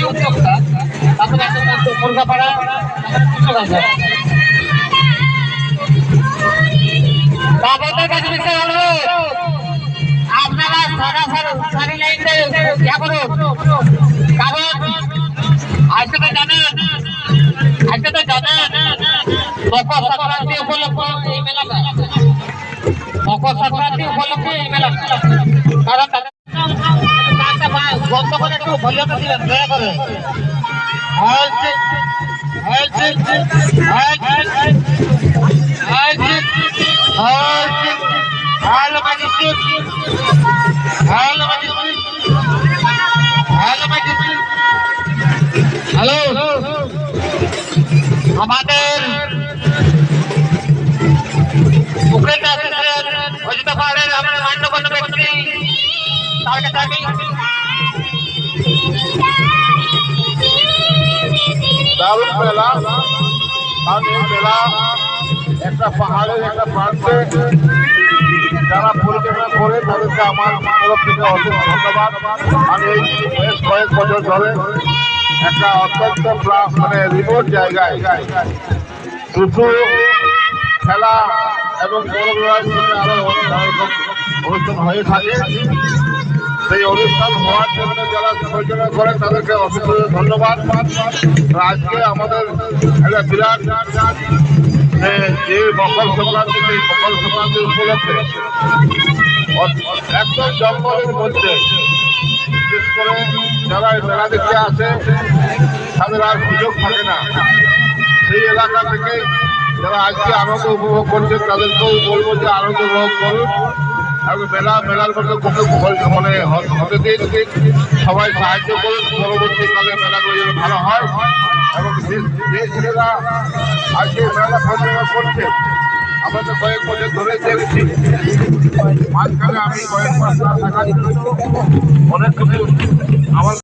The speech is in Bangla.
উদ্যোক্তা তারপরে কলকাপাড়া আপনাদের কাছে বিষয় হলো আপনারা সারি লাইনে ইয়া করুন কারণ আজকে তো জানেন মকর সংক্রান্তি উপলক্ষে এই মেলাটা কারণ বন্ধ করে একটু ভলিউমটা দিবেন দয়া করে হ্যালো আমাদের অযোধ্যা পাহাড়ের আমাদের মান্যগণ্য ব্যক্তি তার কাছে আমি দারুণ মেলা মেলা একটা পাহাড়ের একটা প্রান্তে যারা পরিচালনা করে তাদেরকে আমার তরফ থেকে অশেষ ধন্যবাদ। আমি এই বেশ কয়েক বছর ধরে একটা অত্যন্ত মানে রিমোট জায়গায় দুটো খেলা এবং আরো অনুষ্ঠান হয়ে থাকে। সেই অনুষ্ঠান হওয়ার জন্য যারা পরিচালনা করেন তাদেরকে অশেষ ধন্যবাদ। আজকে আমাদের একটা বিরাট যে মকর সংক্রান্তি সেই মকর সংক্রান্তি উপলক্ষে একদম জঙ্গলের মধ্যে বিশেষ করে যারা মেলা দেখতে আসে তাদের আর সুযোগ থাকে না। সেই এলাকা থেকে যারা আজকে আনন্দ উপভোগ করছেন তাদেরকেও বলবো যে আনন্দ উপভোগ করুন এবং মেলার মধ্যে মানে হতে দিন সবাই সাহায্য করুন। পরবর্তীকালে মেলাগুলো যেন ভালো হয় এবং যে ছেলেরা আজকে মেলা পরিচালনা করছে আমরা তো কয়েক বছর ধরে দেখছি। মাঝখানে আমি কয়েক মাস না থাকার জন্য অনেক কিছু আমার